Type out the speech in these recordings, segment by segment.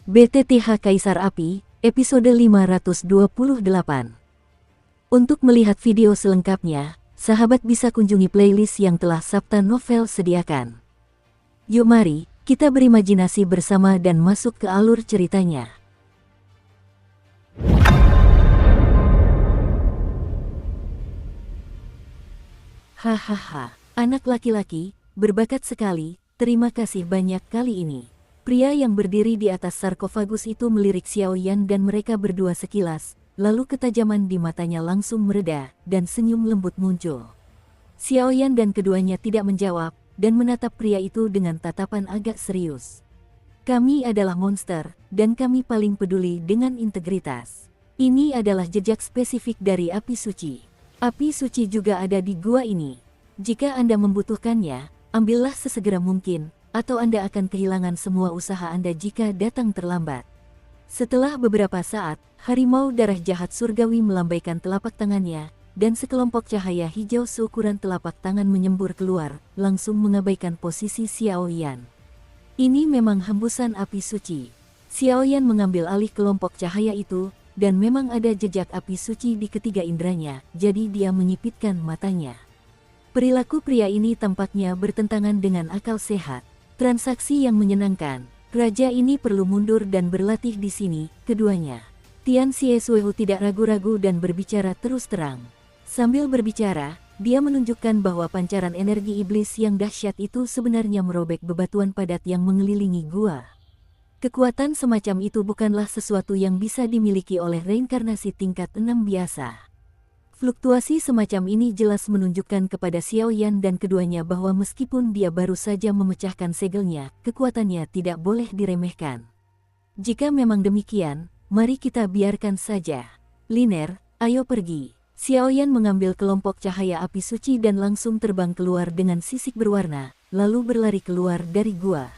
BTTH Kaisar Api, episode 528. Untuk melihat video selengkapnya, sahabat bisa kunjungi playlist yang telah Sabta Novel sediakan. Yuk mari, kita berimajinasi bersama dan masuk ke alur ceritanya. Hahaha, anak laki-laki, berbakat sekali, terima kasih banyak kali ini. Pria yang berdiri di atas sarkofagus itu melirik Xiaoyan dan mereka berdua sekilas, lalu ketajaman di matanya langsung mereda, dan senyum lembut muncul. Xiaoyan dan keduanya tidak menjawab, dan menatap pria itu dengan tatapan agak serius. Kami adalah monster, dan kami paling peduli dengan integritas. Ini adalah jejak spesifik dari api suci. Api suci juga ada di gua ini. Jika Anda membutuhkannya, ambillah sesegera mungkin, atau Anda akan kehilangan semua usaha Anda jika datang terlambat. Setelah beberapa saat, harimau darah jahat surgawi melambaikan telapak tangannya, dan sekelompok cahaya hijau seukuran telapak tangan menyembur keluar, langsung mengabaikan posisi Xiaoyan. Ini memang hembusan api suci. Xiaoyan mengambil alih kelompok cahaya itu, dan memang ada jejak api suci di ketiga inderanya, jadi dia menyipitkan matanya. Perilaku pria ini tampaknya bertentangan dengan akal sehat. Transaksi yang menyenangkan. Raja ini perlu mundur dan berlatih di sini, keduanya. Tian Xiesuehu tidak ragu-ragu dan berbicara terus terang. Sambil berbicara, dia menunjukkan bahwa pancaran energi iblis yang dahsyat itu sebenarnya merobek bebatuan padat yang mengelilingi gua. Kekuatan semacam itu bukanlah sesuatu yang bisa dimiliki oleh reinkarnasi tingkat 6 biasa. Fluktuasi semacam ini jelas menunjukkan kepada Xiaoyan dan keduanya bahwa meskipun dia baru saja memecahkan segelnya, kekuatannya tidak boleh diremehkan. Jika memang demikian, mari kita biarkan saja. Liner, ayo pergi. Xiaoyan mengambil kelompok cahaya api suci dan langsung terbang keluar dengan sisik berwarna, lalu berlari keluar dari gua.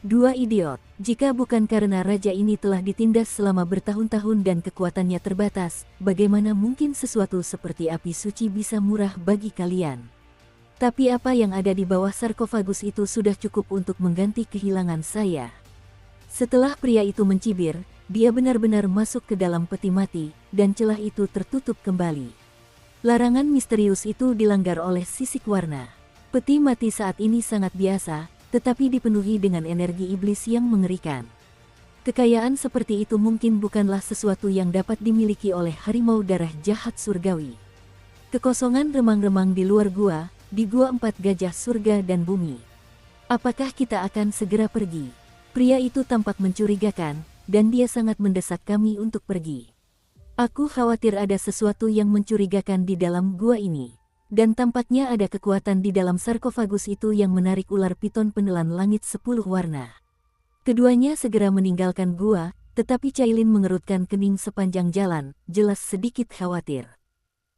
Dua idiot, jika bukan karena raja ini telah ditindas selama bertahun-tahun dan kekuatannya terbatas, bagaimana mungkin sesuatu seperti api suci bisa murah bagi kalian? Tapi apa yang ada di bawah sarkofagus itu sudah cukup untuk mengganti kehilangan saya. Setelah pria itu mencibir, dia benar-benar masuk ke dalam peti mati, dan celah itu tertutup kembali. Larangan misterius itu dilanggar oleh sisik warna. Peti mati saat ini sangat biasa, tetapi dipenuhi dengan energi iblis yang mengerikan. Kekayaan seperti itu mungkin bukanlah sesuatu yang dapat dimiliki oleh harimau darah jahat surgawi. Kekosongan remang-remang di luar gua, di gua 4 gajah surga dan bumi. Apakah kita akan segera pergi? Pria itu tampak mencurigakan, dan dia sangat mendesak kami untuk pergi. Aku khawatir ada sesuatu yang mencurigakan di dalam gua ini. Dan tampaknya ada kekuatan di dalam sarkofagus itu yang menarik ular piton penelan langit 10 warna. Keduanya segera meninggalkan gua, tetapi Cailin mengerutkan kening sepanjang jalan, jelas sedikit khawatir.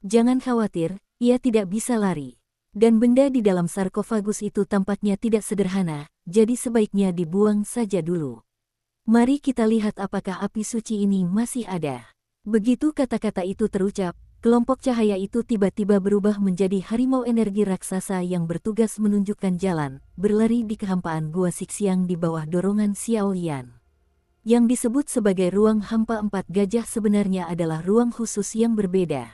Jangan khawatir, ia tidak bisa lari. Dan benda di dalam sarkofagus itu tampaknya tidak sederhana, jadi sebaiknya dibuang saja dulu. Mari kita lihat apakah api suci ini masih ada. Begitu kata-kata itu terucap, kelompok cahaya itu tiba-tiba berubah menjadi harimau energi raksasa yang bertugas menunjukkan jalan, berlari di kehampaan gua Sixiang di bawah dorongan Xiaoyan. Yang disebut sebagai ruang hampa 4 gajah sebenarnya adalah ruang khusus yang berbeda.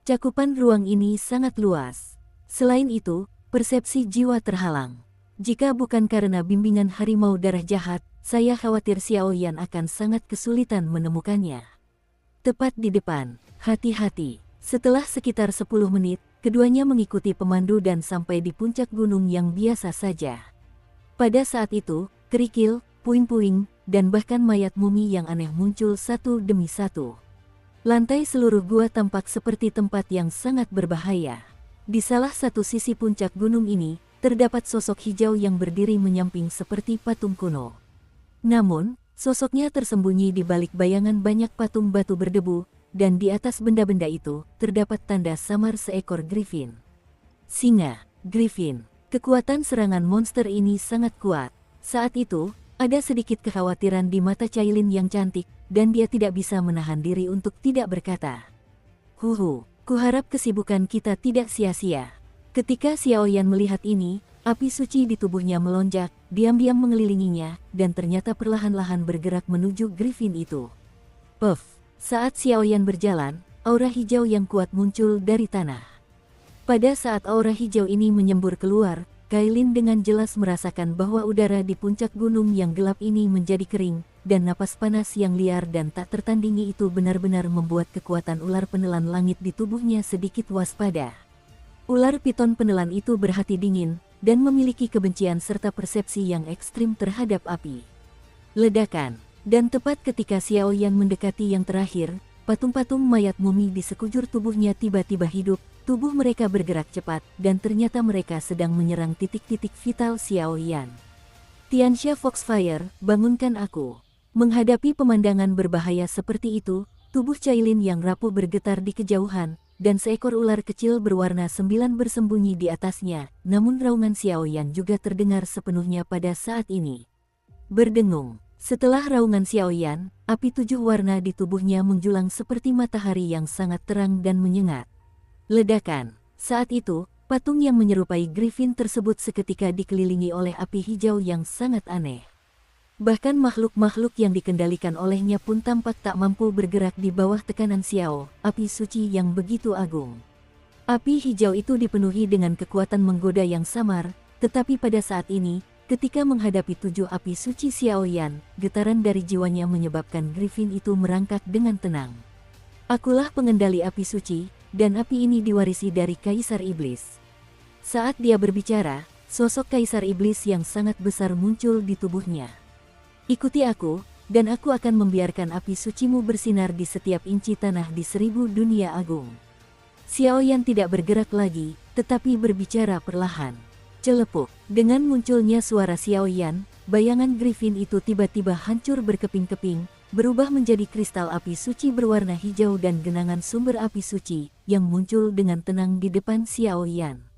Cakupan ruang ini sangat luas. Selain itu, persepsi jiwa terhalang. Jika bukan karena bimbingan harimau darah jahat, saya khawatir Xiaoyan akan sangat kesulitan menemukannya. Tepat di depan, hati-hati. Setelah sekitar 10 menit, keduanya mengikuti pemandu dan sampai di puncak gunung yang biasa saja. Pada saat itu, kerikil, puing-puing, dan bahkan mayat mumi yang aneh muncul satu demi satu. Lantai seluruh gua tampak seperti tempat yang sangat berbahaya. Di salah satu sisi puncak gunung ini, terdapat sosok hijau yang berdiri menyamping seperti patung kuno. Namun, sosoknya tersembunyi di balik bayangan banyak patung batu berdebu, dan di atas benda-benda itu, terdapat tanda samar seekor griffin. Singa, griffin. Kekuatan serangan monster ini sangat kuat. Saat itu, ada sedikit kekhawatiran di mata Cailin yang cantik, dan dia tidak bisa menahan diri untuk tidak berkata. Kuharap kesibukan kita tidak sia-sia. Ketika Xiaoyan melihat ini, api suci di tubuhnya melonjak, diam-diam mengelilinginya, dan ternyata perlahan-lahan bergerak menuju Griffin itu. Puff! Saat Xiaoyan berjalan, aura hijau yang kuat muncul dari tanah. Pada saat aura hijau ini menyembur keluar, Kailin dengan jelas merasakan bahwa udara di puncak gunung yang gelap ini menjadi kering, dan napas panas yang liar dan tak tertandingi itu benar-benar membuat kekuatan ular penelan langit di tubuhnya sedikit waspada. Ular piton penelan itu berhati dingin, dan memiliki kebencian serta persepsi yang ekstrim terhadap api. Ledakan, dan tepat ketika Xiaoyan mendekati yang terakhir, patung-patung mayat mumi di sekujur tubuhnya tiba-tiba hidup. Tubuh mereka bergerak cepat, dan ternyata mereka sedang menyerang titik-titik vital Xiaoyan. Tianxia Foxfire, bangunkan aku. Menghadapi pemandangan berbahaya seperti itu, tubuh Cailin yang rapuh bergetar di kejauhan, dan seekor ular kecil berwarna 9 bersembunyi di atasnya, namun raungan Xiaoyan juga terdengar sepenuhnya pada saat ini. Berdengung. Setelah raungan Xiaoyan, api 7 warna di tubuhnya menjulang seperti matahari yang sangat terang dan menyengat. Ledakan. Saat itu, patung yang menyerupai Griffin tersebut seketika dikelilingi oleh api hijau yang sangat aneh. Bahkan makhluk-makhluk yang dikendalikan olehnya pun tampak tak mampu bergerak di bawah tekanan Xiao, api suci yang begitu agung. Api hijau itu dipenuhi dengan kekuatan menggoda yang samar, tetapi pada saat ini, ketika menghadapi 7 api suci Xiaoyan, getaran dari jiwanya menyebabkan Griffin itu merangkak dengan tenang. Akulah pengendali api suci, dan api ini diwarisi dari Kaisar Iblis. Saat dia berbicara, sosok Kaisar Iblis yang sangat besar muncul di tubuhnya. Ikuti aku, dan aku akan membiarkan api sucimu bersinar di setiap inci tanah di 1000 dunia agung. Xiaoyan tidak bergerak lagi, tetapi berbicara perlahan. Celepuk, dengan munculnya suara Xiaoyan, bayangan Griffin itu tiba-tiba hancur berkeping-keping, berubah menjadi kristal api suci berwarna hijau dan genangan sumber api suci, yang muncul dengan tenang di depan Xiaoyan.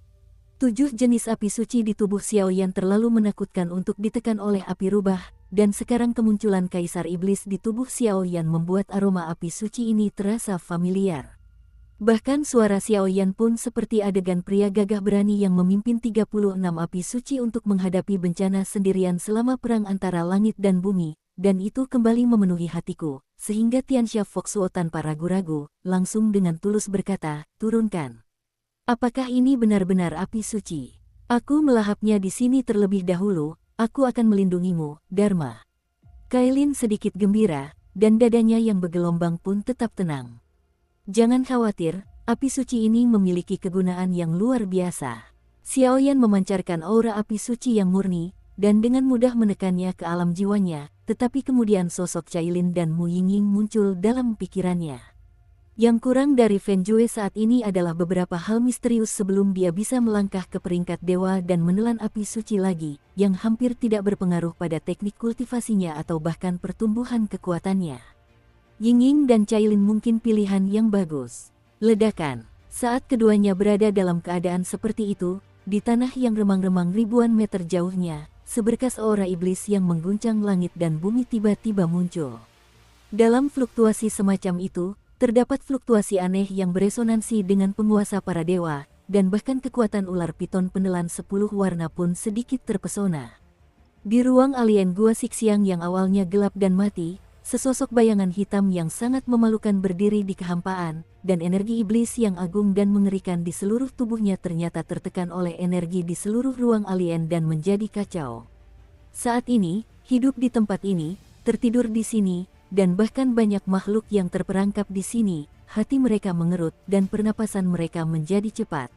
7 jenis api suci di tubuh Xiaoyan terlalu menakutkan untuk ditekan oleh api rubah, dan sekarang kemunculan Kaisar Iblis di tubuh Xiaoyan membuat aroma api suci ini terasa familiar. Bahkan suara Xiaoyan pun seperti adegan pria gagah berani yang memimpin 36 api suci untuk menghadapi bencana sendirian selama perang antara langit dan bumi. Dan itu kembali memenuhi hatiku, sehingga Tianxia Foxuo tanpa ragu-ragu, langsung dengan tulus berkata, turunkan. Apakah ini benar-benar api suci? Aku melahapnya di sini terlebih dahulu, aku akan melindungimu, Dharma. Kailin sedikit gembira, dan dadanya yang bergelombang pun tetap tenang. Jangan khawatir, api suci ini memiliki kegunaan yang luar biasa. Xiaoyan memancarkan aura api suci yang murni, dan dengan mudah menekannya ke alam jiwanya, tetapi kemudian sosok Cailin dan Mu Yingying muncul dalam pikirannya. Yang kurang dari Fen Jue saat ini adalah beberapa hal misterius sebelum dia bisa melangkah ke peringkat dewa dan menelan api suci lagi, yang hampir tidak berpengaruh pada teknik kultivasinya atau bahkan pertumbuhan kekuatannya. Yingying dan Cailin mungkin pilihan yang bagus. Ledakan. Saat keduanya berada dalam keadaan seperti itu, di tanah yang remang-remang ribuan meter jauhnya, seberkas aura iblis yang mengguncang langit dan bumi tiba-tiba muncul. Dalam fluktuasi semacam itu, terdapat fluktuasi aneh yang beresonansi dengan penguasa para dewa, dan bahkan kekuatan ular piton penelan 10 warna pun sedikit terpesona. Di ruang alien Gua Sixiang yang awalnya gelap dan mati, sesosok bayangan hitam yang sangat memalukan berdiri di kehampaan, dan energi iblis yang agung dan mengerikan di seluruh tubuhnya ternyata tertekan oleh energi di seluruh ruang alien dan menjadi kacau. Saat ini, hidup di tempat ini, tertidur di sini, dan bahkan banyak makhluk yang terperangkap di sini, hati mereka mengerut dan pernapasan mereka menjadi cepat.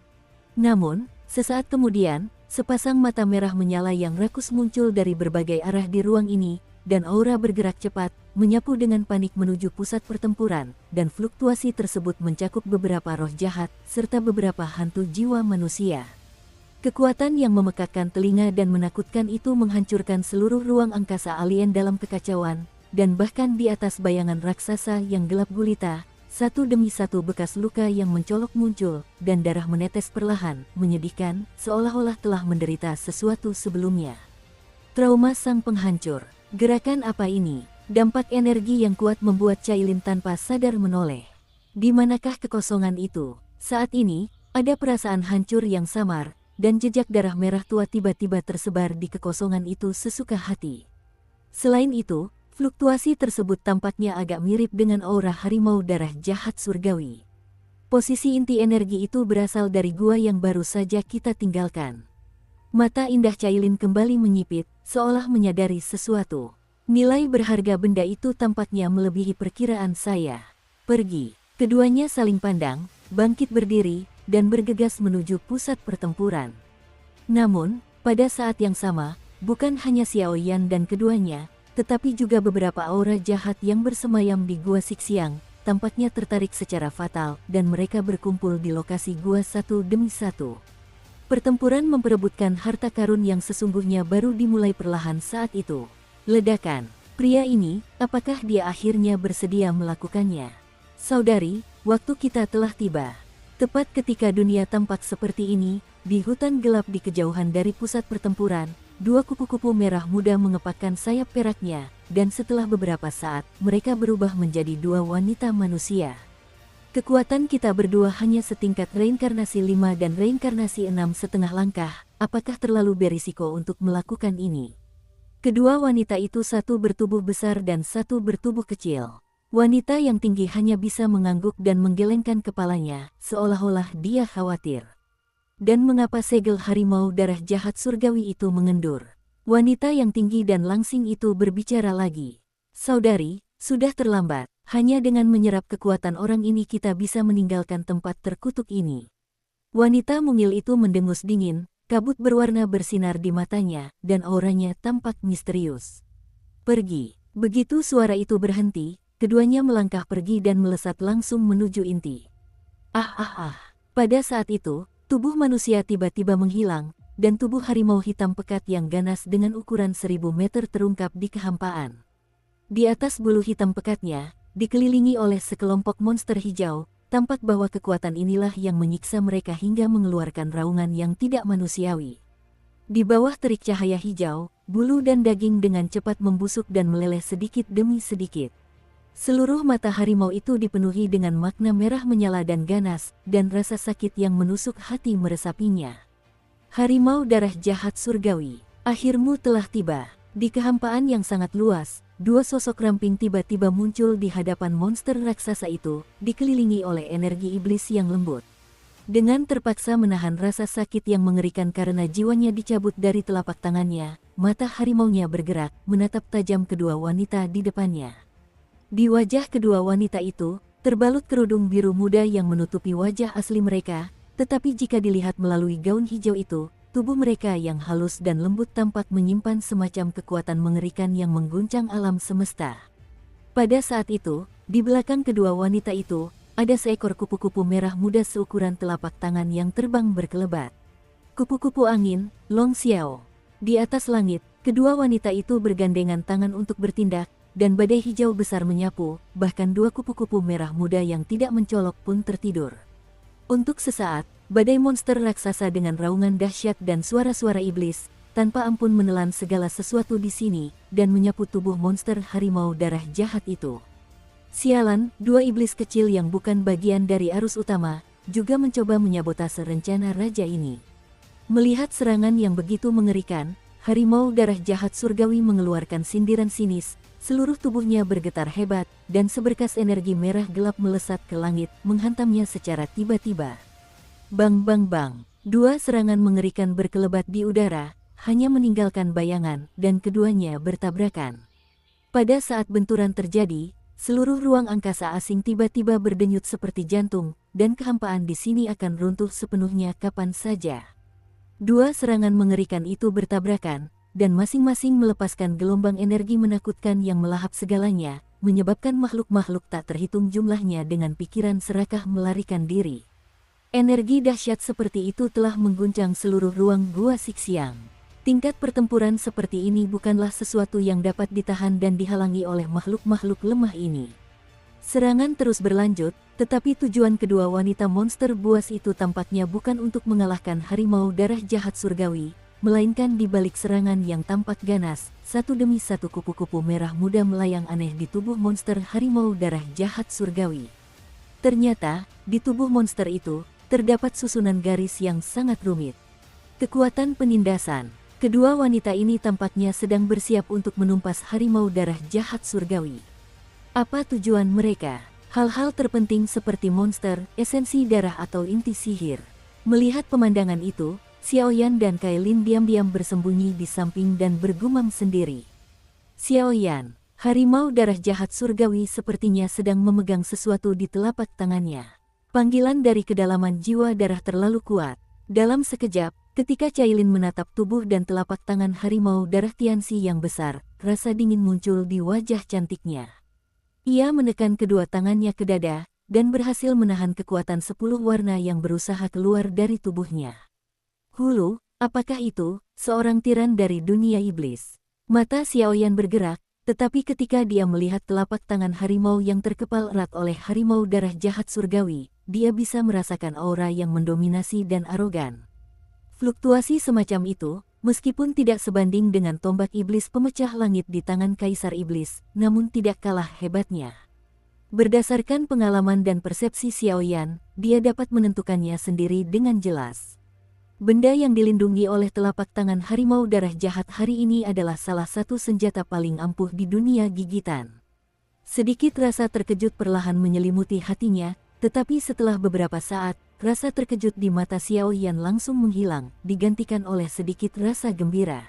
Namun, sesaat kemudian, sepasang mata merah menyala yang rakus muncul dari berbagai arah di ruang ini, dan aura bergerak cepat, menyapu dengan panik menuju pusat pertempuran, dan fluktuasi tersebut mencakup beberapa roh jahat, serta beberapa hantu jiwa manusia. Kekuatan yang memekakkan telinga dan menakutkan itu menghancurkan seluruh ruang angkasa alien dalam kekacauan, dan bahkan di atas bayangan raksasa yang gelap gulita, satu demi satu bekas luka yang mencolok muncul, dan darah menetes perlahan, menyedihkan, seolah-olah telah menderita sesuatu sebelumnya. Trauma sang penghancur. Gerakan apa ini? Dampak energi yang kuat membuat Cailin tanpa sadar menoleh. Di manakah kekosongan itu? Saat ini, ada perasaan hancur yang samar, dan jejak darah merah tua tiba-tiba tersebar di kekosongan itu sesuka hati. Selain itu, fluktuasi tersebut tampaknya agak mirip dengan aura harimau darah jahat surgawi. Posisi inti energi itu berasal dari gua yang baru saja kita tinggalkan. Mata indah Cailin kembali menyipit, seolah menyadari sesuatu. Nilai berharga benda itu tampaknya melebihi perkiraan saya. Pergi. Keduanya saling pandang, bangkit berdiri, dan bergegas menuju pusat pertempuran. Namun, pada saat yang sama, bukan hanya Xiao Yan dan keduanya, tetapi juga beberapa aura jahat yang bersemayam di Gua Sixiang, tampaknya tertarik secara fatal dan mereka berkumpul di lokasi gua satu demi satu. Pertempuran memperebutkan harta karun yang sesungguhnya baru dimulai perlahan saat itu. Ledakan. Pria ini, apakah dia akhirnya bersedia melakukannya? Saudari, waktu kita telah tiba. Tepat ketika dunia tampak seperti ini, di hutan gelap di kejauhan dari pusat pertempuran, dua kupu-kupu merah muda mengepakkan sayap peraknya, dan setelah beberapa saat, mereka berubah menjadi dua wanita manusia. Kekuatan kita berdua hanya setingkat reinkarnasi 5 dan reinkarnasi 6,5 langkah, apakah terlalu berisiko untuk melakukan ini? Kedua wanita itu satu bertubuh besar dan satu bertubuh kecil. Wanita yang tinggi hanya bisa mengangguk dan menggelengkan kepalanya, seolah-olah dia khawatir. Dan mengapa segel harimau darah jahat surgawi itu mengendur? Wanita yang tinggi dan langsing itu berbicara lagi. Saudari, sudah terlambat. Hanya dengan menyerap kekuatan orang ini kita bisa meninggalkan tempat terkutuk ini. Wanita mungil itu mendengus dingin, kabut berwarna bersinar di matanya, dan auranya tampak misterius. Pergi. Begitu suara itu berhenti, keduanya melangkah pergi dan melesat langsung menuju inti. Pada saat itu, tubuh manusia tiba-tiba menghilang, dan tubuh harimau hitam pekat yang ganas dengan ukuran 1000 meter terungkap di kehampaan. Di atas bulu hitam pekatnya, dikelilingi oleh sekelompok monster hijau, tampak bahwa kekuatan inilah yang menyiksa mereka hingga mengeluarkan raungan yang tidak manusiawi. Di bawah terik cahaya hijau, bulu dan daging dengan cepat membusuk dan meleleh sedikit demi sedikit. Seluruh mata harimau itu dipenuhi dengan makna merah menyala dan ganas, dan rasa sakit yang menusuk hati meresapinya. Harimau darah jahat surgawi, akhirmu telah tiba. Di kehampaan yang sangat luas, dua sosok ramping tiba-tiba muncul di hadapan monster raksasa itu, dikelilingi oleh energi iblis yang lembut. Dengan terpaksa menahan rasa sakit yang mengerikan karena jiwanya dicabut dari telapak tangannya, mata harimaunya bergerak, menatap tajam kedua wanita di depannya. Di wajah kedua wanita itu, terbalut kerudung biru muda yang menutupi wajah asli mereka, tetapi jika dilihat melalui gaun hijau itu, tubuh mereka yang halus dan lembut tampak menyimpan semacam kekuatan mengerikan yang mengguncang alam semesta. Pada saat itu, di belakang kedua wanita itu, ada seekor kupu-kupu merah muda seukuran telapak tangan yang terbang berkelebat. Kupu-kupu angin, Long Xiao. Di atas langit, kedua wanita itu bergandengan tangan untuk bertindak, dan badai hijau besar menyapu, bahkan dua kupu-kupu merah muda yang tidak mencolok pun tertidur. Untuk sesaat, badai monster raksasa dengan raungan dahsyat dan suara-suara iblis, tanpa ampun menelan segala sesuatu di sini, dan menyapu tubuh monster harimau darah jahat itu. Sialan, dua iblis kecil yang bukan bagian dari arus utama, juga mencoba menyabotase rencana raja ini. Melihat serangan yang begitu mengerikan, harimau darah jahat surgawi mengeluarkan sindiran sinis, seluruh tubuhnya bergetar hebat, dan seberkas energi merah gelap melesat ke langit, menghantamnya secara tiba-tiba. Bang bang bang, dua serangan mengerikan berkelebat di udara, hanya meninggalkan bayangan, dan keduanya bertabrakan. Pada saat benturan terjadi, seluruh ruang angkasa asing tiba-tiba berdenyut seperti jantung, dan kehampaan di sini akan runtuh sepenuhnya kapan saja. Dua serangan mengerikan itu bertabrakan, dan masing-masing melepaskan gelombang energi menakutkan yang melahap segalanya, menyebabkan makhluk-makhluk tak terhitung jumlahnya dengan pikiran serakah melarikan diri. Energi dahsyat seperti itu telah mengguncang seluruh ruang Gua Sixiang. Tingkat pertempuran seperti ini bukanlah sesuatu yang dapat ditahan dan dihalangi oleh makhluk-makhluk lemah ini. Serangan terus berlanjut, tetapi tujuan kedua wanita monster buas itu tampaknya bukan untuk mengalahkan harimau darah jahat surgawi, melainkan di balik serangan yang tampak ganas, satu demi satu kupu-kupu merah muda melayang aneh di tubuh monster harimau darah jahat surgawi. Ternyata, di tubuh monster itu, terdapat susunan garis yang sangat rumit. Kekuatan penindasan. Kedua wanita ini tampaknya sedang bersiap untuk menumpas harimau darah jahat surgawi. Apa tujuan mereka? Hal-hal terpenting seperti monster, esensi darah atau inti sihir. Melihat pemandangan itu, Xiaoyan dan Kailin diam-diam bersembunyi di samping dan bergumam sendiri. Xiaoyan, harimau darah jahat surgawi sepertinya sedang memegang sesuatu di telapak tangannya. Panggilan dari kedalaman jiwa darah terlalu kuat. Dalam sekejap, ketika Cailin menatap tubuh dan telapak tangan harimau darah Tianxi yang besar, rasa dingin muncul di wajah cantiknya. Ia menekan kedua tangannya ke dada, dan berhasil menahan kekuatan 10 warna yang berusaha keluar dari tubuhnya. Hulu, apakah itu? Seorang tiran dari dunia iblis. Mata Xiaoyan bergerak, tetapi ketika dia melihat telapak tangan harimau yang terkepal erat oleh harimau darah jahat surgawi, dia bisa merasakan aura yang mendominasi dan arogan. Fluktuasi semacam itu, meskipun tidak sebanding dengan tombak iblis pemecah langit di tangan Kaisar Iblis, namun tidak kalah hebatnya. Berdasarkan pengalaman dan persepsi Xiaoyan, dia dapat menentukannya sendiri dengan jelas. Benda yang dilindungi oleh telapak tangan harimau darah jahat hari ini adalah salah satu senjata paling ampuh di dunia gigitan. Sedikit rasa terkejut perlahan menyelimuti hatinya, tetapi setelah beberapa saat, rasa terkejut di mata Xiaoyan langsung menghilang, digantikan oleh sedikit rasa gembira.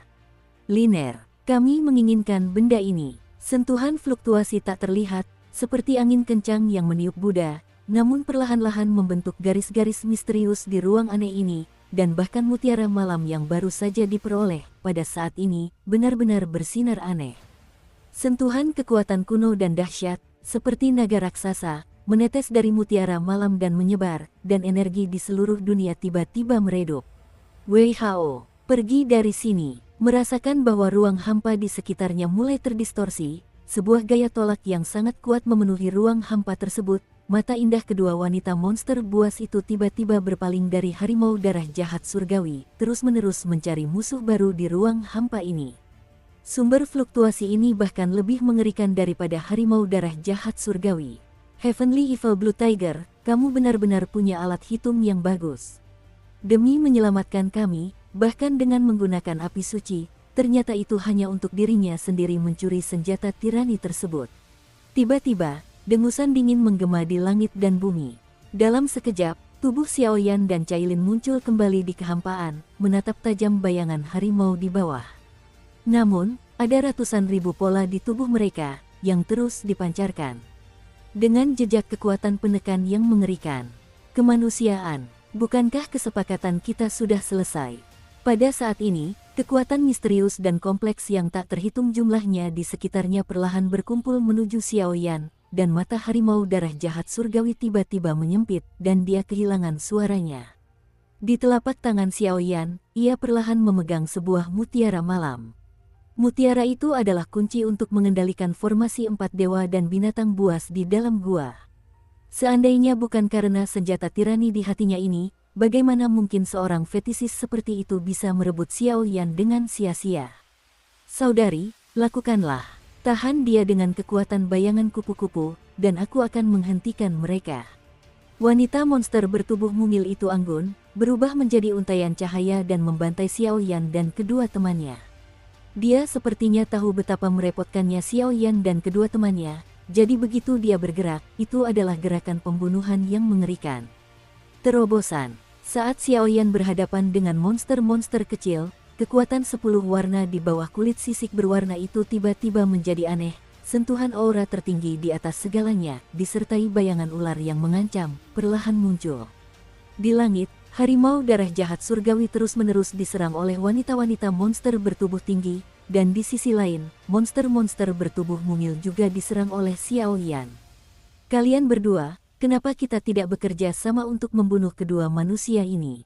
Liner, kami menginginkan benda ini. Sentuhan fluktuasi tak terlihat, seperti angin kencang yang meniup Buddha, namun perlahan-lahan membentuk garis-garis misterius di ruang aneh ini, dan bahkan mutiara malam yang baru saja diperoleh pada saat ini, benar-benar bersinar aneh. Sentuhan kekuatan kuno dan dahsyat, seperti naga raksasa, menetes dari mutiara malam dan menyebar, dan energi di seluruh dunia tiba-tiba meredup. Wei Hao, pergi dari sini. Merasakan bahwa ruang hampa di sekitarnya mulai terdistorsi, sebuah gaya tolak yang sangat kuat memenuhi ruang hampa tersebut, mata indah kedua wanita monster buas itu tiba-tiba berpaling dari harimau darah jahat surgawi, terus-menerus mencari musuh baru di ruang hampa ini. Sumber fluktuasi ini bahkan lebih mengerikan daripada harimau darah jahat surgawi. Heavenly Evil Blue Tiger, kamu benar-benar punya alat hitung yang bagus. Demi menyelamatkan kami, bahkan dengan menggunakan api suci, ternyata itu hanya untuk dirinya sendiri mencuri senjata tirani tersebut. Tiba-tiba, dengusan dingin menggema di langit dan bumi. Dalam sekejap, tubuh Xiaoyan dan Cailin muncul kembali di kehampaan, menatap tajam bayangan harimau di bawah. Namun, ada ratusan ribu pola di tubuh mereka, yang terus dipancarkan. Dengan jejak kekuatan penekan yang mengerikan. Kemanusiaan, bukankah kesepakatan kita sudah selesai? Pada saat ini, kekuatan misterius dan kompleks yang tak terhitung jumlahnya di sekitarnya perlahan berkumpul menuju Xiaoyan, dan mata harimau darah jahat surgawi tiba-tiba menyempit, dan dia kehilangan suaranya. Di telapak tangan Xiaoyan, ia perlahan memegang sebuah mutiara malam. Mutiara itu adalah kunci untuk mengendalikan formasi 4 dewa dan binatang buas di dalam gua. Seandainya bukan karena senjata tirani di hatinya ini, bagaimana mungkin seorang fetisis seperti itu bisa merebut Xiaoyan dengan sia-sia? Saudari, lakukanlah. Tahan dia dengan kekuatan bayangan kupu-kupu, dan aku akan menghentikan mereka. Wanita monster bertubuh mungil itu anggun, berubah menjadi untaian cahaya dan membantai Xiaoyan dan kedua temannya. Dia sepertinya tahu betapa merepotkannya Xiaoyan dan kedua temannya, jadi begitu dia bergerak, itu adalah gerakan pembunuhan yang mengerikan. Terobosan. Saat Xiaoyan berhadapan dengan monster-monster kecil, kekuatan 10 warna di bawah kulit sisik berwarna itu tiba-tiba menjadi aneh, sentuhan aura tertinggi di atas segalanya, disertai bayangan ular yang mengancam, perlahan muncul. Di langit, harimau darah jahat surgawi terus-menerus diserang oleh wanita-wanita monster bertubuh tinggi, dan di sisi lain, monster-monster bertubuh mungil juga diserang oleh Xiaoyan. Kalian berdua, kenapa kita tidak bekerja sama untuk membunuh kedua manusia ini?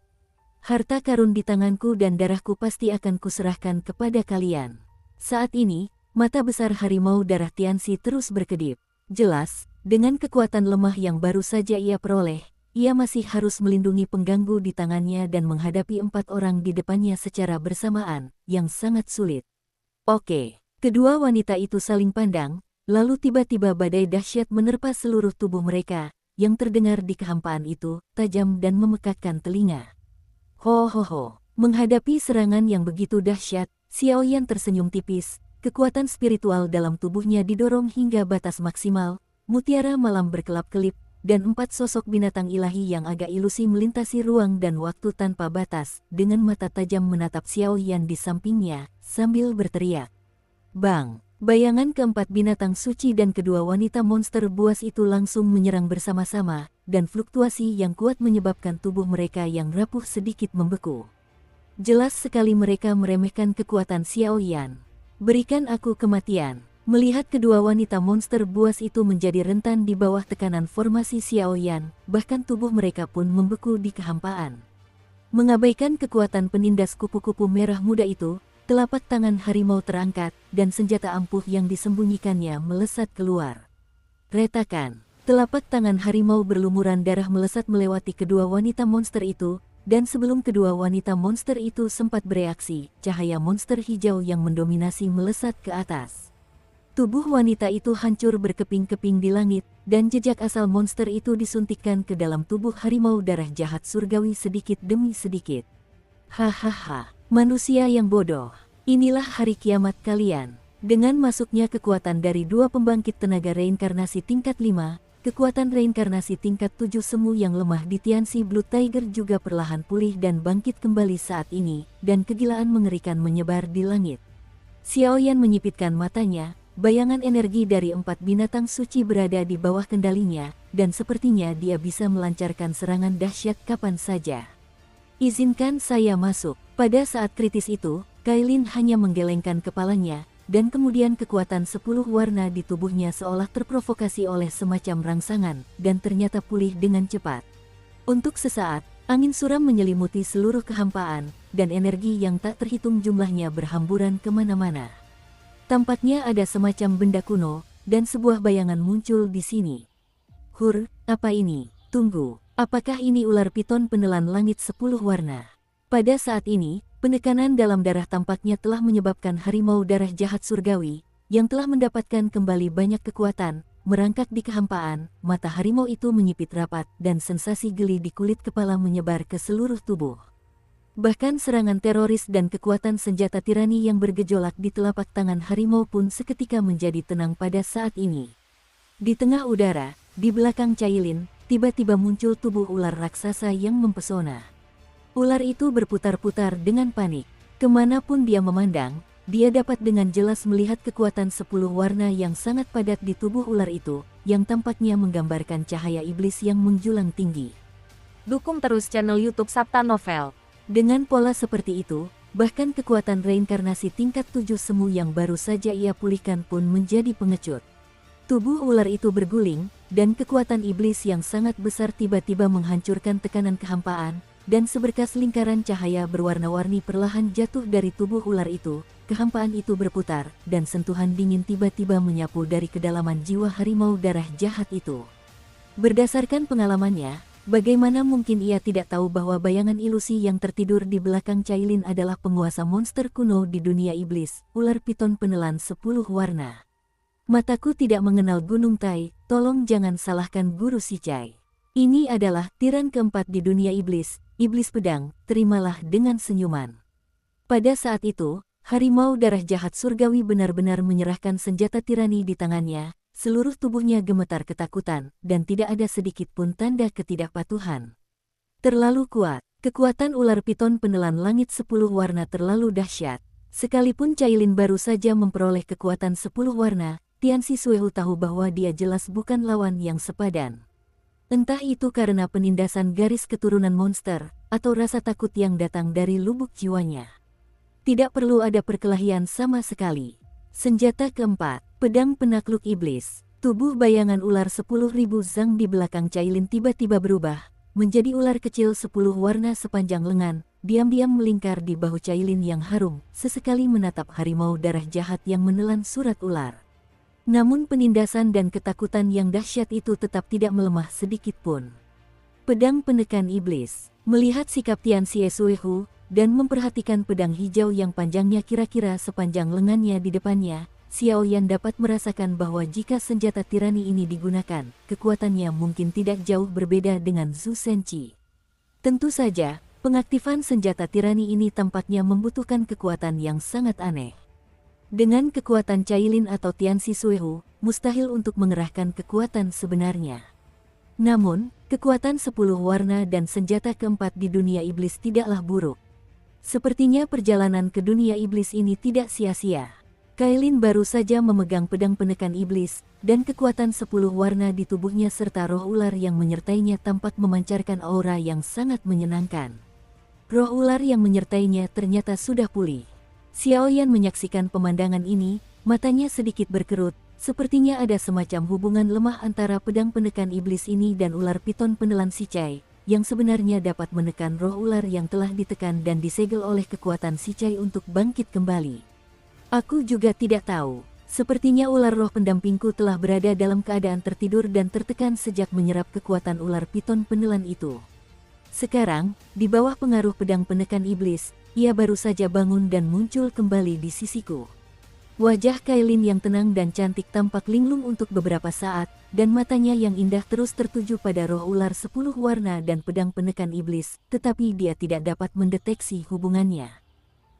Harta karun di tanganku dan darahku pasti akan kuserahkan kepada kalian. Saat ini, mata besar harimau darah Tianxi terus berkedip. Jelas, dengan kekuatan lemah yang baru saja ia peroleh, ia masih harus melindungi pengganggu di tangannya dan menghadapi 4 orang di depannya secara bersamaan, yang sangat sulit. Oke, kedua wanita itu saling pandang, lalu tiba-tiba badai dahsyat menerpa seluruh tubuh mereka, yang terdengar di kehampaan itu, tajam dan memekakkan telinga. Ho ho ho, Menghadapi serangan yang begitu dahsyat, Xiao Yan tersenyum tipis, kekuatan spiritual dalam tubuhnya didorong hingga batas maksimal, mutiara malam berkelap-kelip, dan 4 sosok binatang ilahi yang agak ilusi melintasi ruang dan waktu tanpa batas, dengan mata tajam menatap Xiao Yan di sampingnya, sambil berteriak. Bang! Bayangan keempat binatang suci dan kedua wanita monster buas itu langsung menyerang bersama-sama, dan fluktuasi yang kuat menyebabkan tubuh mereka yang rapuh sedikit membeku. Jelas sekali mereka meremehkan kekuatan Xiao Yan. Berikan aku kematian. Melihat kedua wanita monster buas itu menjadi rentan di bawah tekanan formasi Xiao Yan, bahkan tubuh mereka pun membeku di kehampaan. Mengabaikan kekuatan penindas kupu-kupu merah muda itu, telapak tangan harimau terangkat, dan senjata ampuh yang disembunyikannya melesat keluar. Retakan, telapak tangan harimau berlumuran darah melesat melewati kedua wanita monster itu, dan sebelum kedua wanita monster itu sempat bereaksi, cahaya monster hijau yang mendominasi melesat ke atas. Tubuh wanita itu hancur berkeping-keping di langit, dan jejak asal monster itu disuntikkan ke dalam tubuh harimau darah jahat surgawi sedikit demi sedikit. Hahaha. Manusia yang bodoh, inilah hari kiamat kalian. Dengan masuknya kekuatan dari 2 pembangkit tenaga reinkarnasi tingkat 5, kekuatan reinkarnasi tingkat 7 semu yang lemah di Tianxi Blue Tiger juga perlahan pulih dan bangkit kembali saat ini, dan kegilaan mengerikan menyebar di langit. Xiao Yan menyipitkan matanya, bayangan energi dari 4 binatang suci berada di bawah kendalinya, dan sepertinya dia bisa melancarkan serangan dahsyat kapan saja. Izinkan saya masuk. Pada saat kritis itu, Kailin hanya menggelengkan kepalanya, dan kemudian kekuatan 10 warna di tubuhnya seolah terprovokasi oleh semacam rangsangan, dan ternyata pulih dengan cepat. Untuk sesaat, angin suram menyelimuti seluruh kehampaan, dan energi yang tak terhitung jumlahnya berhamburan kemana-mana. Tampaknya ada semacam benda kuno, dan sebuah bayangan muncul di sini. Apa ini? Tunggu. Apakah ini ular piton penelan langit 10 warna? Pada saat ini, penekanan dalam darah tampaknya telah menyebabkan harimau darah jahat surgawi, yang telah mendapatkan kembali banyak kekuatan, merangkak di kehampaan, mata harimau itu menyipit rapat, dan sensasi geli di kulit kepala menyebar ke seluruh tubuh. Bahkan serangan teroris dan kekuatan senjata tirani yang bergejolak di telapak tangan harimau pun seketika menjadi tenang pada saat ini. Di tengah udara, di belakang Cailin, tiba-tiba muncul tubuh ular raksasa yang mempesona. Ular itu berputar-putar dengan panik. Kemanapun dia memandang, dia dapat dengan jelas melihat kekuatan 10 warna yang sangat padat di tubuh ular itu, yang tampaknya menggambarkan cahaya iblis yang menjulang tinggi. Dukung terus channel YouTube Sabta Novel. Dengan pola seperti itu, bahkan kekuatan reinkarnasi tingkat 7 semu yang baru saja ia pulihkan pun menjadi pengecut. Tubuh ular itu berguling, dan kekuatan iblis yang sangat besar tiba-tiba menghancurkan tekanan kehampaan, dan seberkas lingkaran cahaya berwarna-warni perlahan jatuh dari tubuh ular itu. Kehampaan itu berputar, dan sentuhan dingin tiba-tiba menyapu dari kedalaman jiwa harimau darah jahat itu. Berdasarkan pengalamannya, bagaimana mungkin ia tidak tahu bahwa bayangan ilusi yang tertidur di belakang Cailin adalah penguasa monster kuno di dunia iblis, ular piton penelan 10 warna. Mataku tidak mengenal Gunung Tai, tolong jangan salahkan Guru Sicai. Ini adalah tiran keempat di dunia iblis, iblis pedang, terimalah dengan senyuman. Pada saat itu, harimau darah jahat surgawi benar-benar menyerahkan senjata tirani di tangannya, seluruh tubuhnya gemetar ketakutan, dan tidak ada sedikit pun tanda ketidakpatuhan. Terlalu kuat, kekuatan ular piton penelan langit 10 warna terlalu dahsyat. Sekalipun Cailin baru saja memperoleh kekuatan 10 warna, Tianxi Suehu tahu bahwa dia jelas bukan lawan yang sepadan. Entah itu karena penindasan garis keturunan monster, atau rasa takut yang datang dari lubuk jiwanya. Tidak perlu ada perkelahian sama sekali. Senjata keempat, pedang penakluk iblis. Tubuh bayangan ular 10.000 zang di belakang Cailin tiba-tiba berubah, menjadi ular kecil 10 warna sepanjang lengan, diam-diam melingkar di bahu Cailin yang harum, sesekali menatap harimau darah jahat yang menelan surat ular. Namun penindasan dan ketakutan yang dahsyat itu tetap tidak melemah sedikit pun. Pedang penekan iblis. Melihat sikap Tianxi Suehu, dan memperhatikan pedang hijau yang panjangnya kira-kira sepanjang lengannya di depannya, Xiao Yan dapat merasakan bahwa jika senjata tirani ini digunakan, kekuatannya mungkin tidak jauh berbeda dengan Zhu Senqi. Tentu saja, Pengaktifan senjata tirani ini tampaknya membutuhkan kekuatan yang sangat aneh. Dengan kekuatan Cailin atau Tianxi Suehu, mustahil untuk mengerahkan kekuatan sebenarnya. Namun, kekuatan 10 warna dan senjata keempat di dunia iblis tidaklah buruk. Sepertinya perjalanan ke dunia iblis ini tidak sia-sia. Cailin baru saja memegang pedang penekan iblis, dan kekuatan 10 warna di tubuhnya serta roh ular yang menyertainya tampak memancarkan aura yang sangat menyenangkan. Roh ular yang menyertainya ternyata sudah pulih. Xiaoyan menyaksikan pemandangan ini, matanya sedikit berkerut, sepertinya ada semacam hubungan lemah antara pedang penekan iblis ini dan ular piton penelan Si Cai, yang sebenarnya dapat menekan roh ular yang telah ditekan dan disegel oleh kekuatan Si Cai untuk bangkit kembali. Aku juga tidak tahu, sepertinya ular roh pendampingku telah berada dalam keadaan tertidur dan tertekan sejak menyerap kekuatan ular piton penelan itu. Sekarang, di bawah pengaruh pedang penekan iblis, ia baru saja bangun dan muncul kembali di sisiku. Wajah Cailin yang tenang dan cantik tampak linglung untuk beberapa saat, dan matanya yang indah terus tertuju pada roh ular 10 warna dan pedang penekan iblis, tetapi dia tidak dapat mendeteksi hubungannya.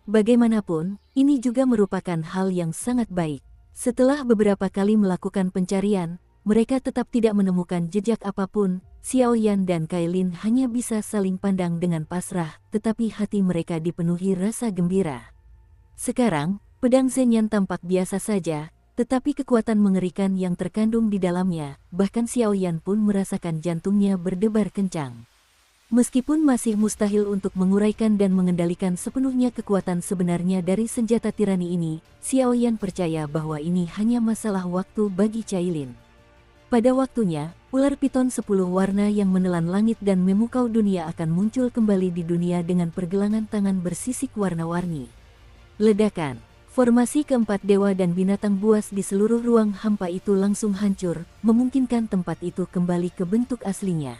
Bagaimanapun, ini juga merupakan hal yang sangat baik. Setelah beberapa kali melakukan pencarian, mereka tetap tidak menemukan jejak apapun. Xiaoyan dan Cailin hanya bisa saling pandang dengan pasrah, tetapi hati mereka dipenuhi rasa gembira. Sekarang, pedang Zhenyan tampak biasa saja, tetapi kekuatan mengerikan yang terkandung di dalamnya, bahkan Xiaoyan pun merasakan jantungnya berdebar kencang. Meskipun masih mustahil untuk menguraikan dan mengendalikan sepenuhnya kekuatan sebenarnya dari senjata tirani ini, Xiaoyan percaya bahwa ini hanya masalah waktu bagi Cailin. Pada waktunya, ular piton 10 warna yang menelan langit dan memukau dunia akan muncul kembali di dunia dengan pergelangan tangan bersisik warna-warni. Ledakan, formasi keempat dewa dan binatang buas di seluruh ruang hampa itu langsung hancur, memungkinkan tempat itu kembali ke bentuk aslinya.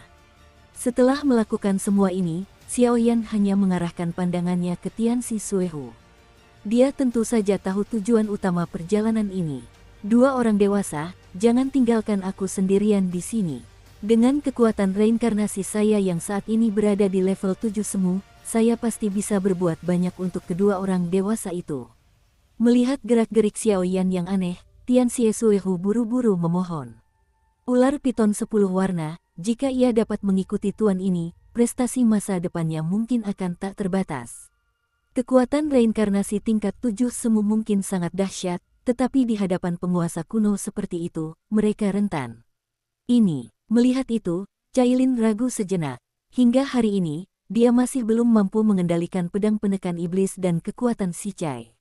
Setelah melakukan semua ini, Xiaoyan hanya mengarahkan pandangannya ke Tianxi Suehu. Dia tentu saja tahu tujuan utama perjalanan ini. 2 orang dewasa, jangan tinggalkan aku sendirian di sini. Dengan kekuatan reinkarnasi saya yang saat ini berada di level 7 semu, saya pasti bisa berbuat banyak untuk kedua orang dewasa itu. Melihat gerak-gerik Xiaoyan yang aneh, Tianxi Suehu buru-buru memohon. Ular piton 10 warna, jika ia dapat mengikuti tuan ini, prestasi masa depannya mungkin akan tak terbatas. Kekuatan reinkarnasi tingkat 7 semu mungkin sangat dahsyat, tetapi di hadapan penguasa kuno seperti itu, mereka rentan. Melihat itu, Cailin ragu sejenak. Hingga hari ini, dia masih belum mampu mengendalikan pedang penekan iblis dan kekuatan Si Cai.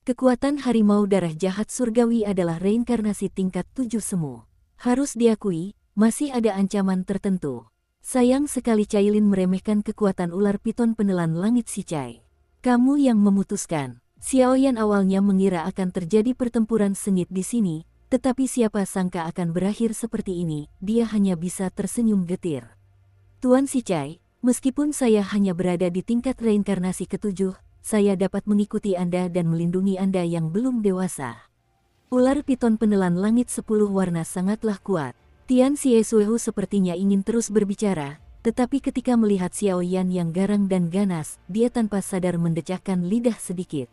Kekuatan harimau darah jahat surgawi adalah reinkarnasi tingkat 7 semu. Harus diakui, masih ada ancaman tertentu. Sayang sekali Cailin meremehkan kekuatan ular piton penelan langit Si Cai. Kamu yang memutuskan. Xiaoyan awalnya mengira akan terjadi pertempuran sengit di sini, tetapi siapa sangka akan berakhir seperti ini, dia hanya bisa tersenyum getir. Tuan Si Cai, meskipun saya hanya berada di tingkat reinkarnasi ke-7, saya dapat mengikuti Anda dan melindungi Anda yang belum dewasa. Ular piton penelan langit 10 warna sangatlah kuat. Tianxi Suehu sepertinya ingin terus berbicara, tetapi ketika melihat Xiaoyan yang garang dan ganas, dia tanpa sadar mendecakkan lidah sedikit.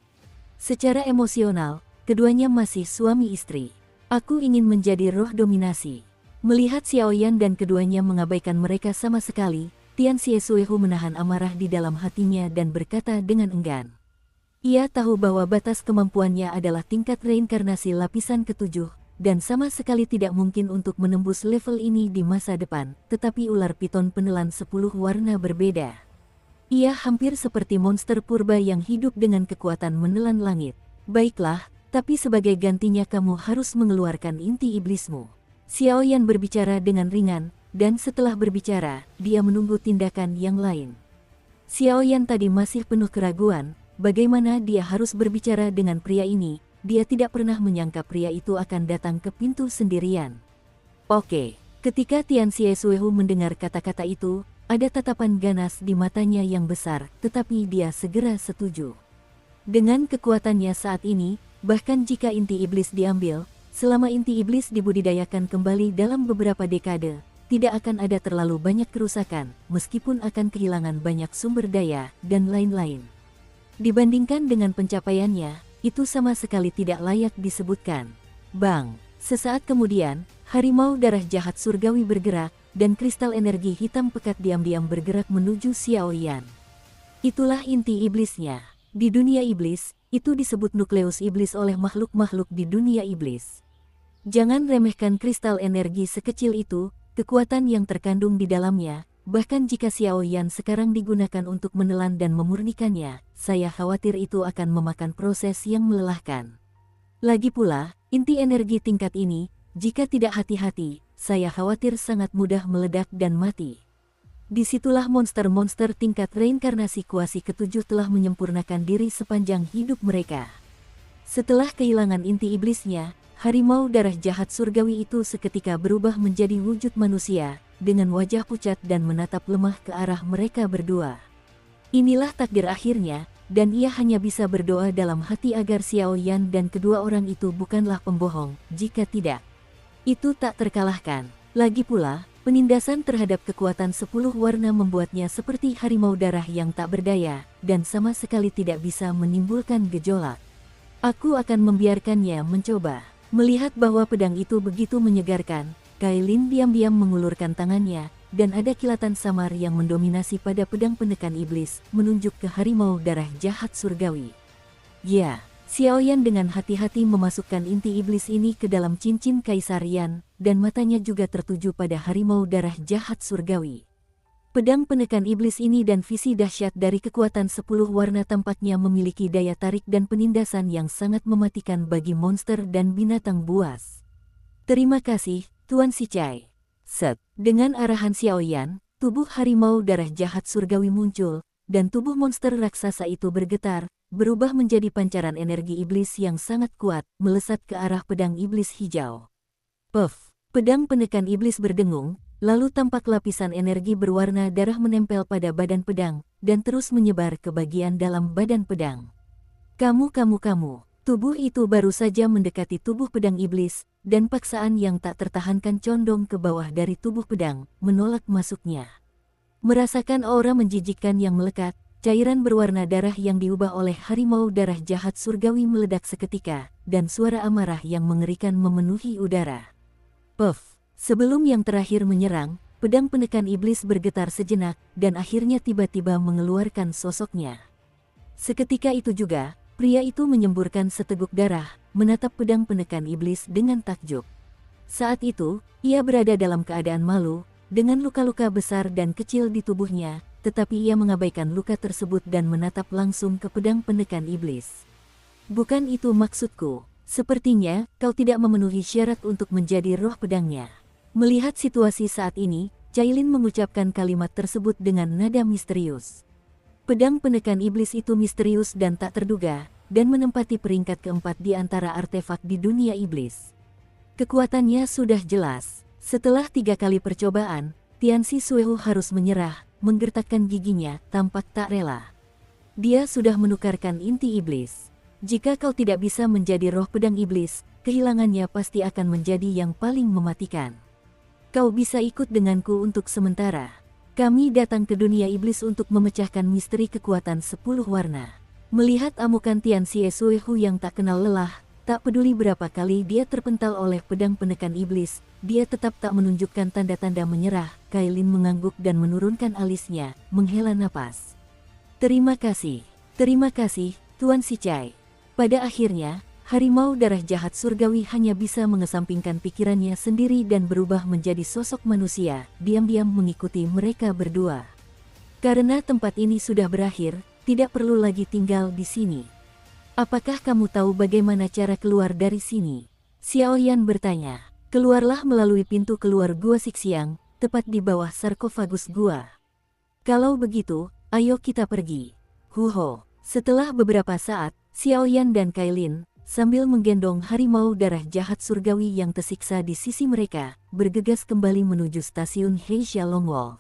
Secara emosional, keduanya masih suami istri. Aku ingin menjadi roh dominasi. Melihat Xiaoyan dan keduanya mengabaikan mereka sama sekali, Tianxi Suehu menahan amarah di dalam hatinya dan berkata dengan enggan. Ia tahu bahwa batas kemampuannya adalah tingkat reinkarnasi lapisan ke-7, dan sama sekali tidak mungkin untuk menembus level ini di masa depan, tetapi ular piton penelan 10 warna berbeda. Ia hampir seperti monster purba yang hidup dengan kekuatan menelan langit. Baiklah, tapi sebagai gantinya kamu harus mengeluarkan inti iblismu. Xiaoyan berbicara dengan ringan, dan setelah berbicara, dia menunggu tindakan yang lain. Xiaoyan tadi masih penuh keraguan, bagaimana dia harus berbicara dengan pria ini. Dia tidak pernah menyangka pria itu akan datang ke pintu sendirian. Oke, ketika Tianxi Suehu mendengar kata-kata itu, ada tatapan ganas di matanya yang besar, tetapi dia segera setuju. Dengan kekuatannya saat ini, bahkan jika inti iblis diambil, selama inti iblis dibudidayakan kembali dalam beberapa dekade, tidak akan ada terlalu banyak kerusakan, meskipun akan kehilangan banyak sumber daya, dan lain-lain. Dibandingkan dengan pencapaiannya, itu sama sekali tidak layak disebutkan. Bang! Sesaat kemudian, harimau darah jahat surgawi bergerak, dan kristal energi hitam pekat diam-diam bergerak menuju Xiao Yan. Itulah inti iblisnya. Di dunia iblis, itu disebut nukleus iblis oleh makhluk-makhluk di dunia iblis. Jangan remehkan kristal energi sekecil itu, kekuatan yang terkandung di dalamnya, bahkan jika Xiao Yan sekarang digunakan untuk menelan dan memurnikannya, saya khawatir itu akan memakan proses yang melelahkan. Lagi pula, inti energi tingkat ini, jika tidak hati-hati, saya khawatir sangat mudah meledak dan mati. Disitulah monster-monster tingkat reinkarnasi kuasi ketujuh telah menyempurnakan diri sepanjang hidup mereka. Setelah kehilangan inti iblisnya, harimau darah jahat surgawi itu seketika berubah menjadi wujud manusia, dengan wajah pucat dan menatap lemah ke arah mereka berdua. Inilah takdir akhirnya, dan ia hanya bisa berdoa dalam hati agar Xiao Yan dan kedua orang itu bukanlah pembohong, jika tidak, itu tak terkalahkan. Lagi pula, penindasan terhadap kekuatan 10 warna membuatnya seperti harimau darah yang tak berdaya, dan sama sekali tidak bisa menimbulkan gejolak. Aku akan membiarkannya mencoba. Melihat bahwa pedang itu begitu menyegarkan, Kailin diam-diam mengulurkan tangannya, dan ada kilatan samar yang mendominasi pada pedang penekan iblis, menunjuk ke harimau darah jahat surgawi. Ya, Xiao Yan dengan hati-hati memasukkan inti iblis ini ke dalam cincin Kaisar Yan, dan matanya juga tertuju pada harimau darah jahat surgawi. Pedang penekan iblis ini dan visi dahsyat dari kekuatan 10 warna tampaknya memiliki daya tarik dan penindasan yang sangat mematikan bagi monster dan binatang buas. Terima kasih, Tuan Sicai. Set, dengan arahan Xiao Yan, tubuh harimau darah jahat surgawi muncul, dan tubuh monster raksasa itu bergetar, berubah menjadi pancaran energi iblis yang sangat kuat, melesat ke arah pedang iblis hijau. Puff, pedang penekan iblis berdengung, lalu tampak lapisan energi berwarna darah menempel pada badan pedang, dan terus menyebar ke bagian dalam badan pedang. Kamu. Tubuh itu baru saja mendekati tubuh pedang iblis, dan paksaan yang tak tertahankan condong ke bawah dari tubuh pedang, menolak masuknya. Merasakan aura menjijikkan yang melekat, cairan berwarna darah yang diubah oleh harimau darah jahat surgawi meledak seketika, dan suara amarah yang mengerikan memenuhi udara. Puff, sebelum yang terakhir menyerang, pedang penekan iblis bergetar sejenak, dan akhirnya tiba-tiba mengeluarkan sosoknya. Seketika itu juga, pria itu menyemburkan seteguk darah, menatap pedang penekan iblis dengan takjub. Saat itu, ia berada dalam keadaan malu, dengan luka-luka besar dan kecil di tubuhnya, tetapi ia mengabaikan luka tersebut dan menatap langsung ke pedang penekan iblis. Bukan itu maksudku, sepertinya kau tidak memenuhi syarat untuk menjadi roh pedangnya. Melihat situasi saat ini, Cailin mengucapkan kalimat tersebut dengan nada misterius. Pedang penekan iblis itu misterius dan tak terduga, dan menempati peringkat keempat di antara artefak di dunia iblis. Kekuatannya sudah jelas. Setelah 3 kali percobaan, Tianxi Suehu harus menyerah, menggertakkan giginya, tampak tak rela. Dia sudah menukarkan inti iblis. Jika kau tidak bisa menjadi roh pedang iblis, kehilangannya pasti akan menjadi yang paling mematikan. Kau bisa ikut denganku untuk sementara. Kami datang ke dunia iblis untuk memecahkan misteri kekuatan 10 warna. Melihat amukan Tianxi Suehu yang tak kenal lelah, tak peduli berapa kali dia terpental oleh pedang penekan iblis, dia tetap tak menunjukkan tanda-tanda menyerah. Kailin mengangguk dan menurunkan alisnya, menghela napas. Terima kasih, Tuan Sicai. Pada akhirnya, harimau darah jahat surgawi hanya bisa mengesampingkan pikirannya sendiri dan berubah menjadi sosok manusia, diam-diam mengikuti mereka berdua. Karena tempat ini sudah berakhir, tidak perlu lagi tinggal di sini. Apakah kamu tahu bagaimana cara keluar dari sini? Xiao Yan bertanya. Keluarlah melalui pintu keluar gua Sixiang, tepat di bawah sarkofagus gua. Kalau begitu, ayo kita pergi. Huho. Setelah beberapa saat, Xiao Yan dan Kailin, sambil menggendong harimau darah jahat surgawi yang tersiksa di sisi mereka, bergegas kembali menuju stasiun Heisha Long Wolf.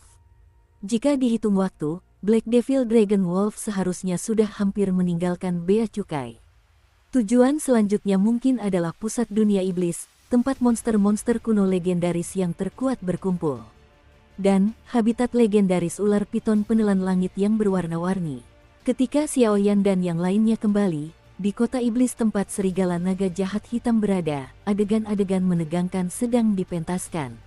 Jika dihitung waktu, Black Devil Dragon Wolf seharusnya sudah hampir meninggalkan bea cukai. Tujuan selanjutnya mungkin adalah pusat dunia iblis, tempat monster-monster kuno legendaris yang terkuat berkumpul. dan habitat legendaris ular piton penelan langit yang berwarna-warni. Ketika Xiao Yan dan yang lainnya kembali, di kota iblis tempat serigala naga jahat hitam berada, adegan-adegan menegangkan sedang dipentaskan.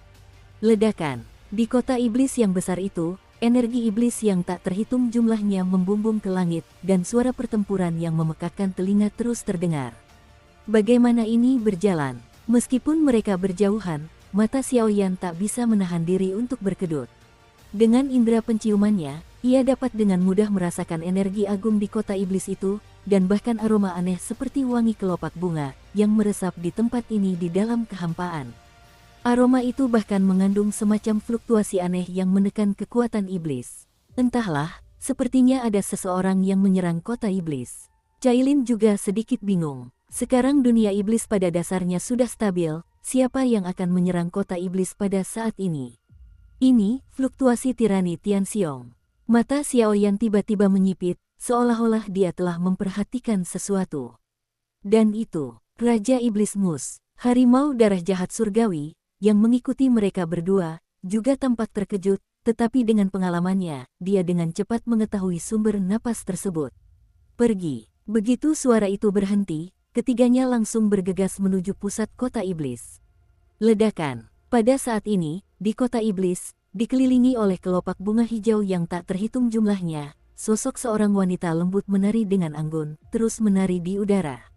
Ledakan. Di kota iblis yang besar itu, energi iblis yang tak terhitung jumlahnya membumbung ke langit, dan suara pertempuran yang memekakkan telinga terus terdengar. Bagaimana ini berjalan? Meskipun mereka berjauhan, mata Xiao Yan tak bisa menahan diri untuk berkedut. Dengan indera penciumannya, ia dapat dengan mudah merasakan energi agung di kota iblis itu, dan bahkan aroma aneh seperti wangi kelopak bunga, yang meresap di tempat ini di dalam kehampaan. Aroma itu bahkan mengandung semacam fluktuasi aneh yang menekan kekuatan iblis. Entahlah, sepertinya ada seseorang yang menyerang kota iblis. Cailin juga sedikit bingung. Sekarang dunia iblis pada dasarnya sudah stabil, siapa yang akan menyerang kota iblis pada saat ini? Ini, fluktuasi tirani Tianxiong. Mata Xiao Yan tiba-tiba menyipit, seolah-olah dia telah memperhatikan sesuatu. Dan itu, Raja Iblis Mus, harimau darah jahat surgawi, yang mengikuti mereka berdua, juga tampak terkejut, tetapi dengan pengalamannya, dia dengan cepat mengetahui sumber napas tersebut. Pergi. Begitu suara itu berhenti, ketiganya langsung bergegas menuju pusat kota iblis. Ledakan. Pada saat ini, di kota iblis, dikelilingi oleh kelopak bunga hijau yang tak terhitung jumlahnya, sosok seorang wanita lembut menari dengan anggun, terus menari di udara.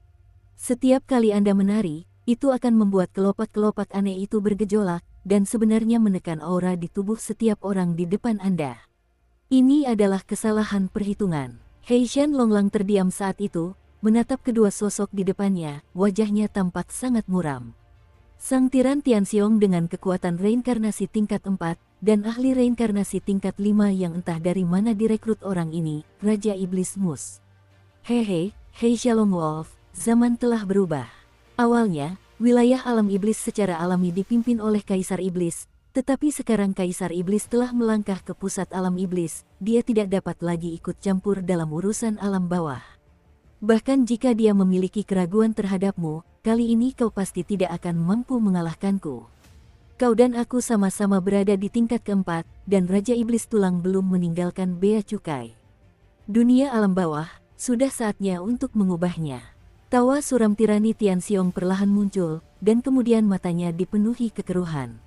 Setiap kali Anda menari, itu akan membuat kelopak-kelopak aneh itu bergejolak, dan sebenarnya menekan aura di tubuh setiap orang di depan Anda. Ini adalah kesalahan perhitungan. Heishan Longlang terdiam saat itu, menatap kedua sosok di depannya, wajahnya tampak sangat muram. Sang tiran Tianxiong dengan kekuatan reinkarnasi tingkat 4, dan ahli reinkarnasi tingkat 5 yang entah dari mana direkrut orang ini, Raja Iblis Mus. Hehe, Heisha Long Wolf, zaman telah berubah. Awalnya, wilayah alam iblis secara alami dipimpin oleh Kaisar Iblis, tetapi sekarang Kaisar Iblis telah melangkah ke pusat alam iblis, dia tidak dapat lagi ikut campur dalam urusan alam bawah. Bahkan jika dia memiliki keraguan terhadapmu, kali ini kau pasti tidak akan mampu mengalahkanku. Kau dan aku sama-sama berada di tingkat keempat, dan Raja Iblis Tulang belum meninggalkan bea cukai. Dunia alam bawah, sudah saatnya untuk mengubahnya. Tawa suram tirani Tianxiong perlahan muncul, dan kemudian matanya dipenuhi kekeruhan.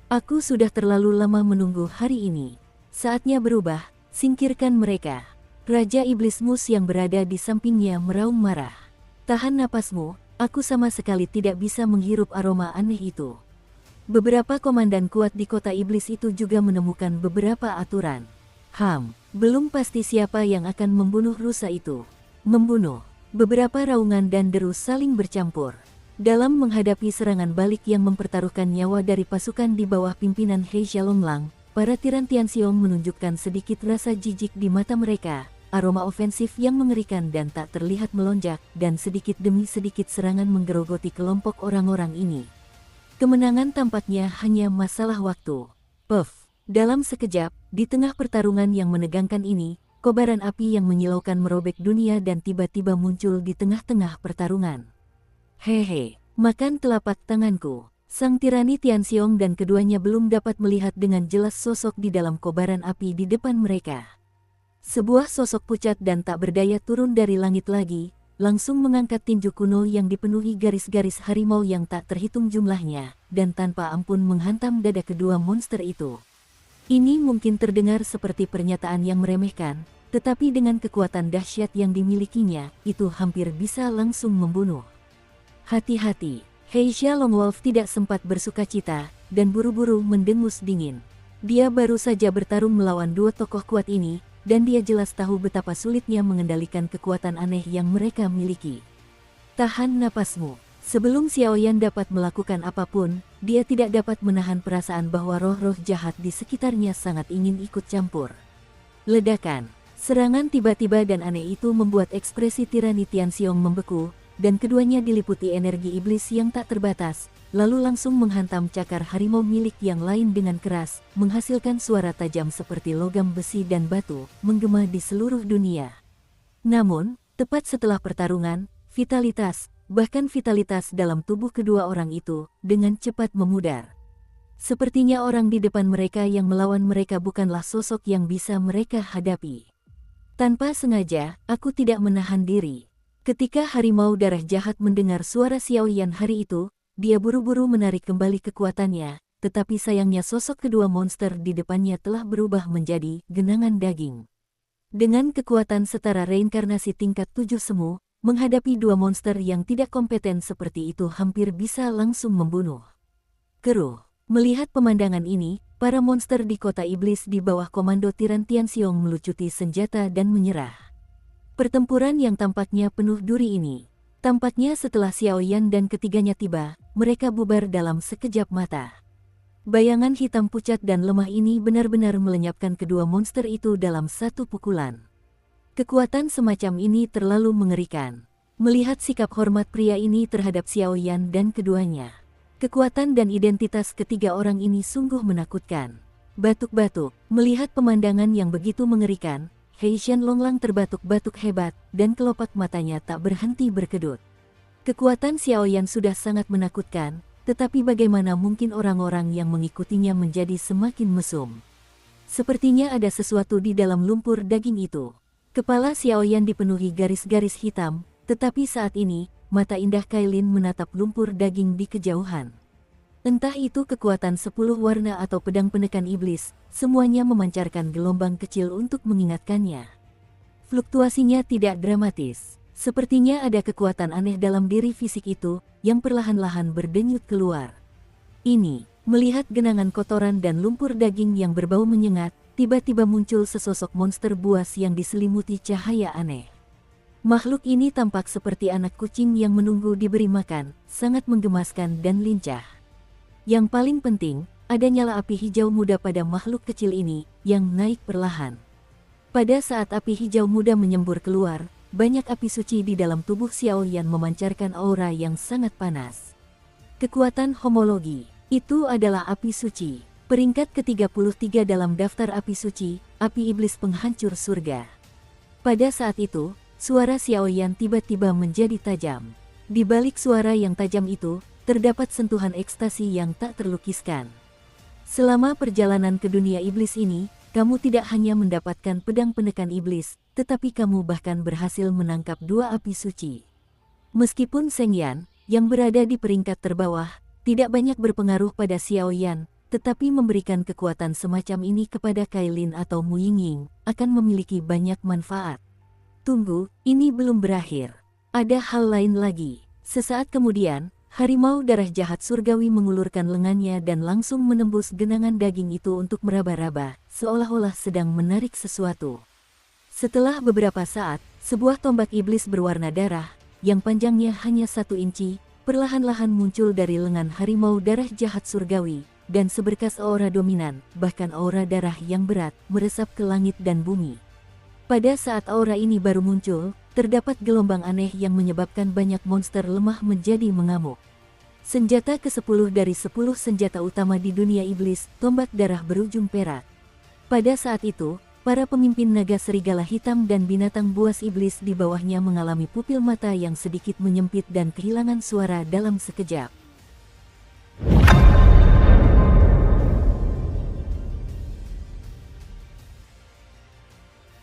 Aku sudah terlalu lama menunggu hari ini. Saatnya berubah, singkirkan mereka. Raja Iblis Mus yang berada di sampingnya meraung marah. Tahan napasmu, aku sama sekali tidak bisa menghirup aroma aneh itu. Beberapa komandan kuat di kota iblis itu juga menemukan beberapa aturan. Belum pasti siapa yang akan membunuh rusa itu. Membunuh. Beberapa raungan dan deru saling bercampur. Dalam menghadapi serangan balik yang mempertaruhkan nyawa dari pasukan di bawah pimpinan Heisha Longlang, para tiran Tianxiong menunjukkan sedikit rasa jijik di mata mereka, aroma ofensif yang mengerikan dan tak terlihat melonjak, dan sedikit demi sedikit serangan menggerogoti kelompok orang-orang ini. Kemenangan tampaknya hanya masalah waktu. Puff! Dalam sekejap, di tengah pertarungan yang menegangkan ini, kobaran api yang menyilaukan merobek dunia dan tiba-tiba muncul di tengah-tengah pertarungan. Hehe, makan telapak tanganku. Sang tirani Tianxiong dan keduanya belum dapat melihat dengan jelas sosok di dalam kobaran api di depan mereka. Sebuah sosok pucat dan tak berdaya turun dari langit lagi, langsung mengangkat tinju kuno yang dipenuhi garis-garis harimau yang tak terhitung jumlahnya, dan tanpa ampun menghantam dada kedua monster itu. Ini mungkin terdengar seperti pernyataan yang meremehkan, tetapi dengan kekuatan dahsyat yang dimilikinya, itu hampir bisa langsung membunuh. Hati-hati, Heisha Longwolf tidak sempat bersukacita, dan buru-buru mendengus dingin. Dia baru saja bertarung melawan dua tokoh kuat ini, dan dia jelas tahu betapa sulitnya mengendalikan kekuatan aneh yang mereka miliki. Tahan napasmu. Sebelum Xiao Yan dapat melakukan apapun, dia tidak dapat menahan perasaan bahwa roh-roh jahat di sekitarnya sangat ingin ikut campur. Ledakan. Serangan tiba-tiba dan aneh itu membuat ekspresi tirani Tianxiong membeku, dan keduanya diliputi energi iblis yang tak terbatas, lalu langsung menghantam cakar harimau milik yang lain dengan keras, menghasilkan suara tajam seperti logam besi dan batu, menggema di seluruh dunia. Namun, tepat setelah pertarungan, bahkan vitalitas dalam tubuh kedua orang itu, dengan cepat memudar. Sepertinya orang di depan mereka yang melawan mereka bukanlah sosok yang bisa mereka hadapi. Tanpa sengaja, aku tidak menahan diri. Ketika harimau darah jahat mendengar suara Xiaoyan hari itu, dia buru-buru menarik kembali kekuatannya, tetapi sayangnya sosok kedua monster di depannya telah berubah menjadi genangan daging. Dengan kekuatan setara reinkarnasi tingkat 7 semu, menghadapi dua monster yang tidak kompeten seperti itu hampir bisa langsung membunuh. Keruh. Melihat pemandangan ini, para monster di kota iblis di bawah komando Tiran Tianxiong melucuti senjata dan menyerah. Pertempuran yang tampaknya penuh duri ini. Tampaknya setelah Xiaoyan dan ketiganya tiba, mereka bubar dalam sekejap mata. Bayangan hitam pucat dan lemah ini benar-benar melenyapkan kedua monster itu dalam satu pukulan. Kekuatan semacam ini terlalu mengerikan. Melihat sikap hormat pria ini terhadap Xiaoyan dan keduanya. Kekuatan dan identitas ketiga orang ini sungguh menakutkan. Batuk-batuk, melihat pemandangan yang begitu mengerikan, He Xianlonglang terbatuk-batuk hebat, dan kelopak matanya tak berhenti berkedut. Kekuatan Xiaoyan sudah sangat menakutkan, tetapi bagaimana mungkin orang-orang yang mengikutinya menjadi semakin mesum. Sepertinya ada sesuatu di dalam lumpur daging itu. Kepala Xiaoyan dipenuhi garis-garis hitam, tetapi saat ini, mata indah Kailin menatap lumpur daging di kejauhan. Entah itu kekuatan 10 warna atau pedang penekan iblis, semuanya memancarkan gelombang kecil untuk mengingatkannya. Fluktuasinya tidak dramatis. Sepertinya ada kekuatan aneh dalam diri fisik itu, yang perlahan-lahan berdenyut keluar. Ini, melihat genangan kotoran dan lumpur daging yang berbau menyengat, tiba-tiba muncul sesosok monster buas yang diselimuti cahaya aneh. Makhluk ini tampak seperti anak kucing yang menunggu diberi makan, sangat menggemaskan dan lincah. Yang paling penting, ada nyala api hijau muda pada makhluk kecil ini, yang naik perlahan. Pada saat api hijau muda menyembur keluar, banyak api suci di dalam tubuh Xiaoyan memancarkan aura yang sangat panas. Kekuatan homologi, itu adalah api suci. Peringkat ke-33 dalam daftar api suci, api iblis penghancur surga. Pada saat itu, suara Xiaoyan tiba-tiba menjadi tajam. Di balik suara yang tajam itu, terdapat sentuhan ekstasi yang tak terlukiskan. Selama perjalanan ke dunia iblis ini, kamu tidak hanya mendapatkan pedang penekan iblis, tetapi kamu bahkan berhasil menangkap dua api suci. Meskipun Seng Yan, yang berada di peringkat terbawah, tidak banyak berpengaruh pada Xiaoyan, tetapi memberikan kekuatan semacam ini kepada Kailin atau Mu Yingying, akan memiliki banyak manfaat. Tunggu, ini belum berakhir. Ada hal lain lagi. Sesaat kemudian, harimau darah jahat surgawi mengulurkan lengannya dan langsung menembus genangan daging itu untuk meraba-raba, seolah-olah sedang menarik sesuatu. Setelah beberapa saat, sebuah tombak iblis berwarna darah, yang panjangnya hanya 1 inci, perlahan-lahan muncul dari lengan harimau darah jahat surgawi, dan seberkas aura dominan, bahkan aura darah yang berat, meresap ke langit dan bumi. Pada saat aura ini baru muncul, terdapat gelombang aneh yang menyebabkan banyak monster lemah menjadi mengamuk. Senjata ke-10 dari 10 senjata utama di dunia iblis, tombak darah berujung perak. Pada saat itu, para pemimpin naga serigala hitam dan binatang buas iblis di bawahnya mengalami pupil mata yang sedikit menyempit dan kehilangan suara dalam sekejap.